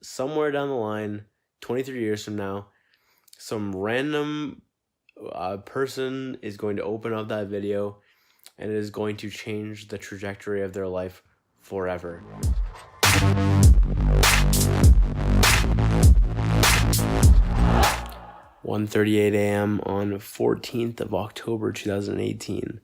somewhere down the line, 23 years from now, some random person is going to open up that video and it is going to change the trajectory of their life forever. 1:38 a.m. on 14th of October 2018. And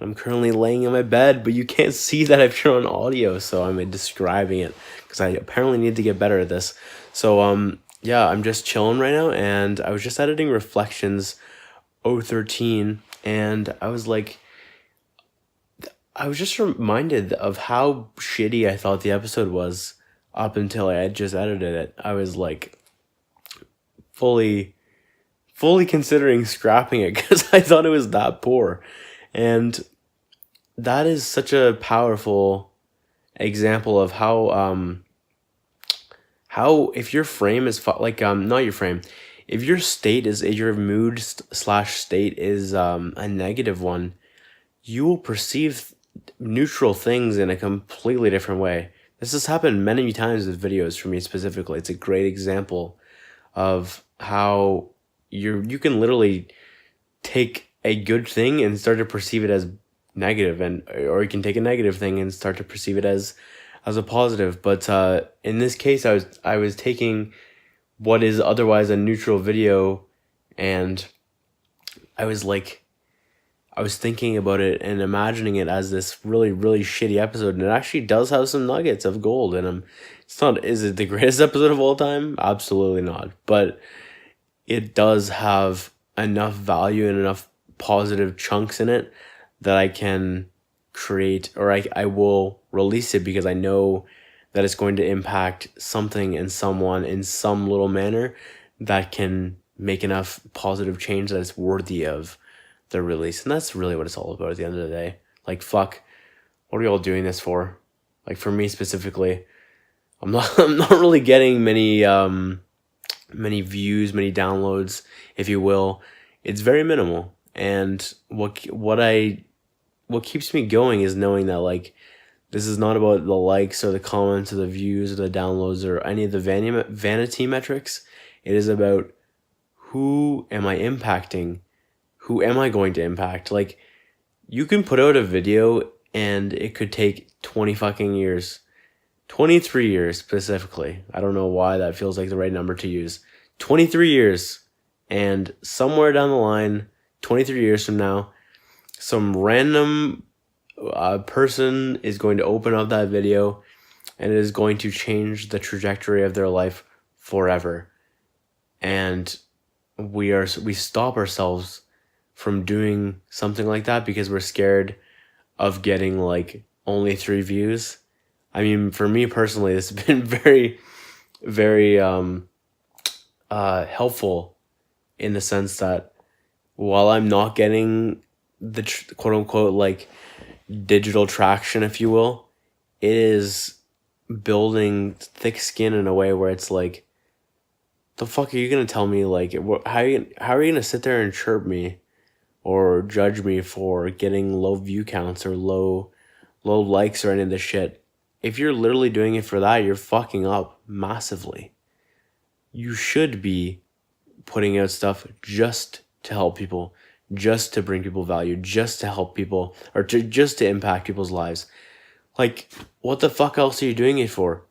I'm currently laying in my bed, but you can't see that I've turned on audio, so I'm describing it because I apparently need to get better at this. So yeah, I'm just chilling right now, and I was just editing Reflections 013, and I was just reminded of how shitty I thought the episode was up until I had just edited it. I was like fully considering scrapping it because I thought it was that poor. And that is such a powerful example of how if your frame is not your frame, if your state is your mood slash state is a negative one, you will perceive neutral things in a completely different way. This has happened many times with videos for me specifically. It's a great example of how you can literally take a good thing and start to perceive it as negative, or you can take a negative thing and start to perceive it as a positive. But in this case, I was taking what is otherwise a neutral video, and I was thinking about it and imagining it as this really, really shitty episode, and it actually does have some nuggets of gold in them. Is it the greatest episode of all time? Absolutely not. But it does have enough value and enough positive chunks in it that I can create, or I will release it because I know that it's going to impact something and someone in some little manner that can make enough positive change that it's worthy of the release. And that's really what it's all about at the end of the day. Like, fuck, what are we all doing this for? Like, for me specifically, I'm not really getting many views, many downloads, if you will. It's very minimal. And what keeps me going is knowing that, like, this is not about the likes or the comments or the views or the downloads or any of the vanity metrics. It is about who am I impacting? Who am I going to impact? Like, you can put out a video and it could take 20 fucking years. 23 years specifically. I don't know why that feels like the right number to use. 23 years. And somewhere down the line, 23 years from now, some random person is going to open up that video and it is going to change the trajectory of their life forever. And we stop ourselves from doing something like that because we're scared of getting like only 3 views. I mean, for me personally, this has been very, very helpful in the sense that while I'm not getting the quote unquote like digital traction, if you will, it is building thick skin in a way where it's like, the fuck are you gonna tell me? Like, how are you gonna sit there and chirp me or judge me for getting low view counts or low likes or any of this shit? If you're literally doing it for that, you're fucking up massively. You should be putting out stuff just to help people, just to bring people value, just to help people, or just to impact people's lives. Like, what the fuck else are you doing it for?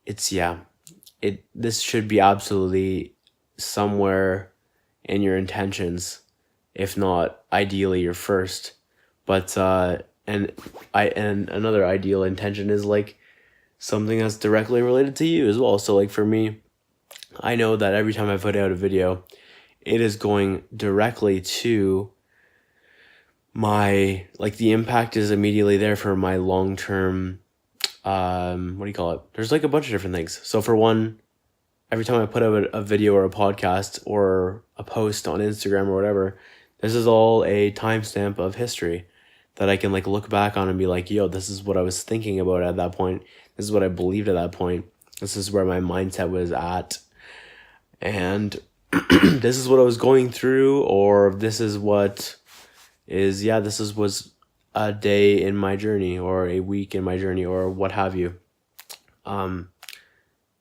This should be absolutely somewhere in your intentions, if not ideally your first. But and another ideal intention is like something that's directly related to you as well. So like for me, I know that every time I put out a video, it is going directly to my, like, the impact is immediately there for my long-term, what do you call it? There's like a bunch of different things. So for one, every time I put out a video or a podcast or a post on Instagram or whatever, this is all a timestamp of history that I can like look back on and be like, yo, this is what I was thinking about at that point. This is what I believed at that point. This is where my mindset was at. And this is what I was going through, or this was a day in my journey or a week in my journey or what have you.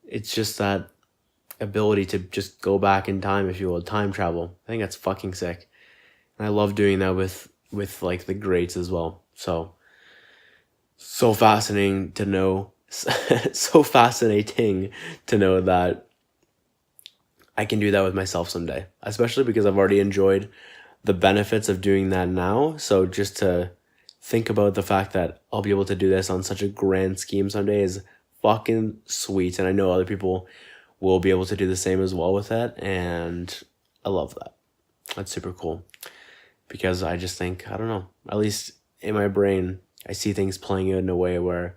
it's just that ability to just go back in time, if you will, time travel. I think that's fucking sick. And I love doing that with like the greats as well. So fascinating to know so fascinating to know that I can do that with myself someday, especially because I've already enjoyed the benefits of doing that now. So just to think about the fact that I'll be able to do this on such a grand scheme someday is fucking sweet. And I know other people will be able to do the same as well with that. And I love that. That's super cool. Because I just think, I don't know, at least in my brain, I see things playing out in a way where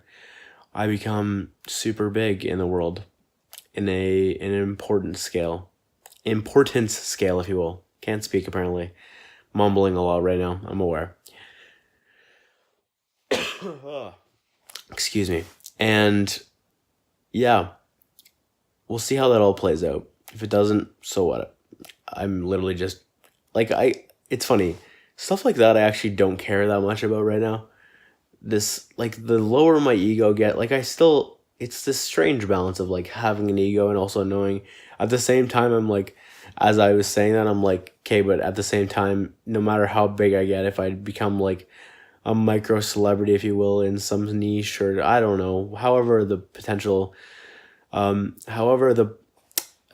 I become super big in the world in an importance scale, if you will. Can't speak apparently. Mumbling a lot right now. I'm aware. Excuse me. And yeah, we'll see how that all plays out. If it doesn't, so what? I'm literally just like it's funny. Stuff like that I actually don't care that much about right now. This like the lower my ego get, like it's this strange balance of like having an ego and also knowing at the same time I'm like, as I was saying that, I'm like, okay, but at the same time, no matter how big I get, if I become like a micro celebrity, if you will, in some niche, or I don't know, however the potential, however the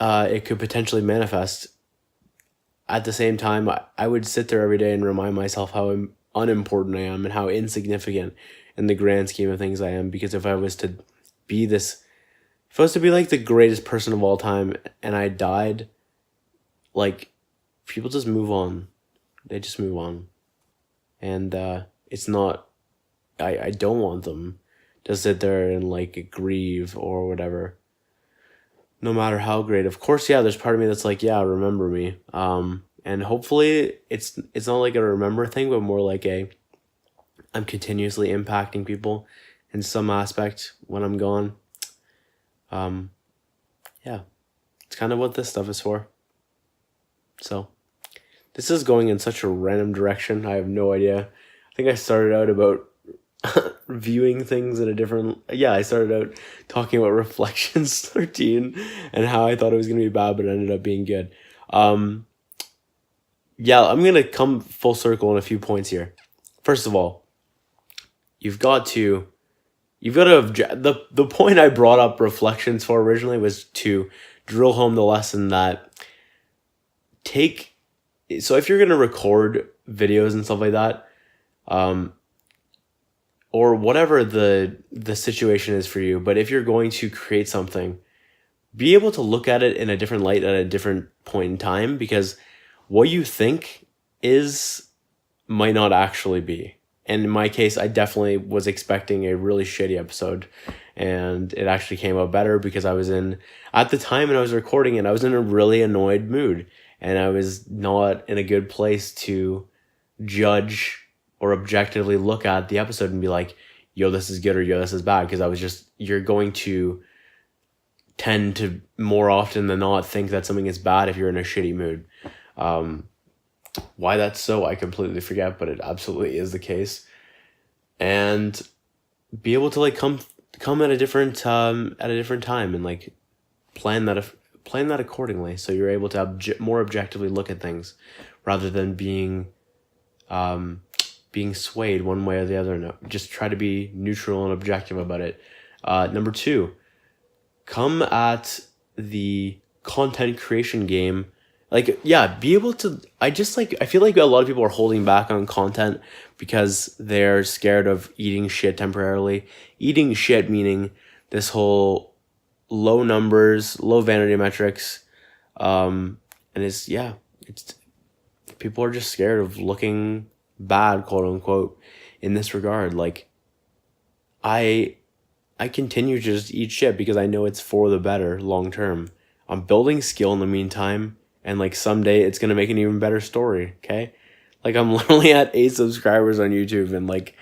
it could potentially manifest. At the same time, I would sit there every day and remind myself how unimportant I am and how insignificant in the grand scheme of things I am. Because if I was to be this, if I was to be like the greatest person of all time and I died, like people just move on. They just move on. And it's not, I don't want them to sit there and like grieve or whatever. No matter how great. Of course, yeah, there's part of me that's like, yeah, remember me. And hopefully it's not like a remember thing, but more like I'm continuously impacting people in some aspect when I'm gone. Yeah, it's kind of what this stuff is for. So this is going in such a random direction. I have no idea. I think I started out about viewing things in a different, I started out talking about Reflections 13 and how I thought it was going to be bad, but it ended up being good. Yeah, I'm going to come full circle on a few points here. First of all, you've got to the point I brought up Reflections for originally was to drill home the lesson that so if you're going to record videos and stuff like that, or whatever the situation is for you, but if you're going to create something, be able to look at it in a different light at a different point in time, because what you think might not actually be. And in my case, I definitely was expecting a really shitty episode, and it actually came out better because at the time when I was recording it, I was in a really annoyed mood, and I was not in a good place to judge or objectively look at the episode and be like, yo, this is good, or yo, this is bad, because you're going to tend to more often than not think that something is bad if you're in a shitty mood. Why that's so, I completely forget, but it absolutely is the case. And be able to like come at a different time and like plan that accordingly, so you're able to more objectively look at things rather than being swayed one way or the other. No, just try to be neutral and objective about it. Number 2, come at the content creation game. Like, yeah, be able to, I feel like a lot of people are holding back on content because they're scared of eating shit temporarily. Eating shit meaning this whole low numbers, low vanity metrics. And it's people are just scared of looking bad, quote unquote, in this regard. Like, I continue to just eat shit because I know it's for the better long term. I'm building skill in the meantime, and like someday it's gonna make an even better story. Okay, like I'm literally at 8 subscribers on YouTube, and like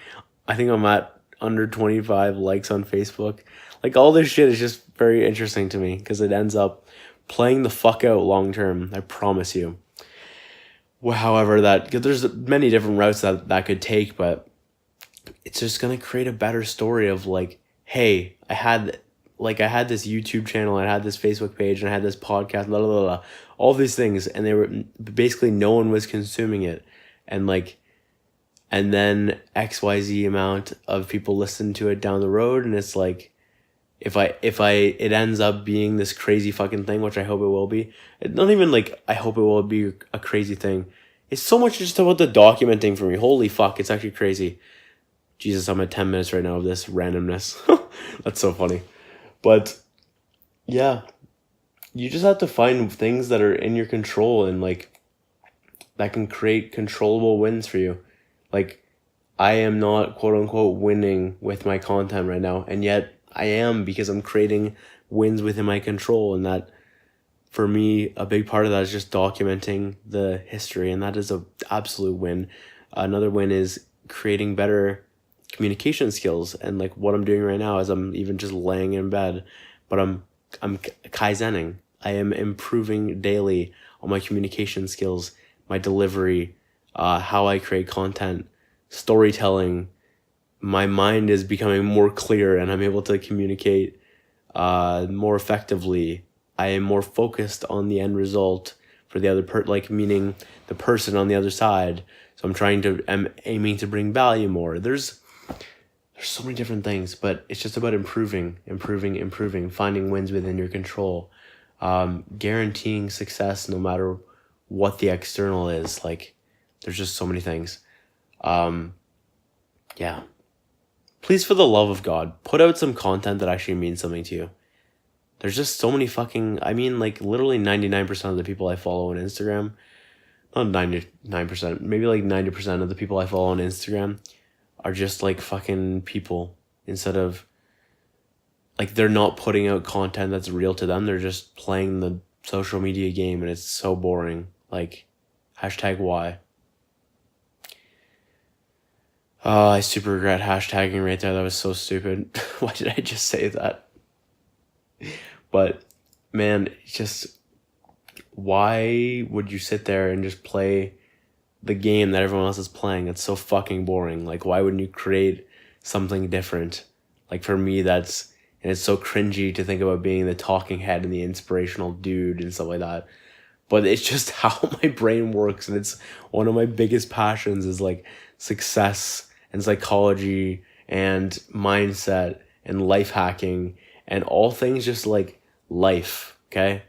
I think I'm at under 25 likes on Facebook. Like, all this shit is just very interesting to me because it ends up playing the fuck out long term. I promise you. Well, however, there's many different routes that could take, but it's just gonna create a better story of like, hey, I had like I had this YouTube channel, I had this Facebook page, and I had this podcast, blah, blah, blah, blah, all these things, and they were basically no one was consuming it, and like, and then XYZ amount of people listen to it down the road, and it's like, if it ends up being this crazy fucking thing, which I hope it will be, not even like I hope it will be a crazy thing. It's so much just about the documenting for me. Holy fuck, it's actually crazy. Jesus, I'm at 10 minutes right now of this randomness. That's so funny. But yeah, you just have to find things that are in your control and like that can create controllable wins for you. Like, I am not quote unquote winning with my content right now, and yet I am, because I'm creating wins within my control. And that, for me, a big part of that is just documenting the history, and that is a absolute win. Another win is creating better communication skills, and like what I'm doing right now is I'm even just laying in bed, but I'm kaizening. I am improving daily on my communication skills, my delivery, how I create content, storytelling. My mind is becoming more clear, and I'm able to communicate more effectively. I am more focused on the end result for the other meaning the person on the other side. So I'm aiming to bring value more. There's so many different things, but it's just about improving, finding wins within your control, guaranteeing success no matter what the external is. Like, there's just so many things. Yeah. Please, for the love of God, put out some content that actually means something to you. There's just so many like literally 99% of the people I follow on Instagram, not 99%, maybe like 90% of the people I follow on Instagram are just like fucking people, instead of like, they're not putting out content that's real to them. They're just playing the social media game, and it's so boring. Like, #why. Oh, I super regret hashtagging right there. That was so stupid. Why did I just say that? But man, just, why would you sit there and just play the game that everyone else is playing? It's so fucking boring. Like, why wouldn't you create something different? Like, for me, and it's so cringy to think about being the talking head and the inspirational dude and stuff like that. But it's just how my brain works, and it's one of my biggest passions is like success and psychology and mindset and life hacking and all things just like life, okay?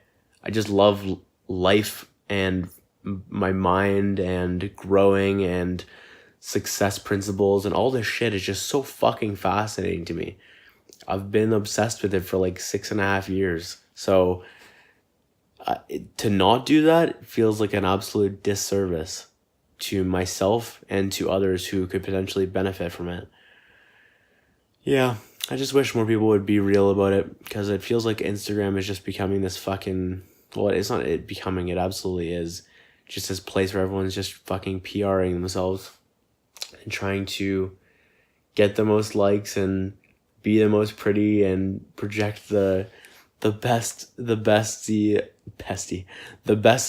I just love life and my mind and growing and success principles, and all this shit is just so fucking fascinating to me. I've been obsessed with it for like 6.5 years. So to not do that feels like an absolute disservice to myself and to others who could potentially benefit from it. Yeah, I just wish more people would be real about it, because it feels like Instagram is just becoming this fucking, well, it's not it becoming, it absolutely is just this place where everyone's just fucking PRing themselves and trying to get the most likes and be the most pretty and project the best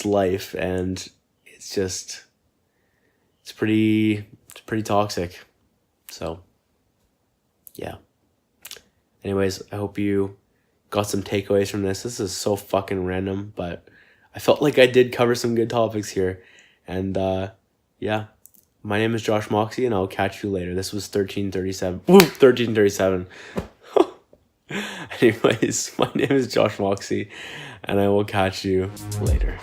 life. And it's just, it's pretty toxic. So yeah. Anyways, I hope you got some takeaways from this. This is so fucking random, but I felt like I did cover some good topics here. And yeah, my name is Josh Moxey, and I'll catch you later. This was 1337. Woo, 1337. Anyways, my name is Josh Moxey, and I will catch you later.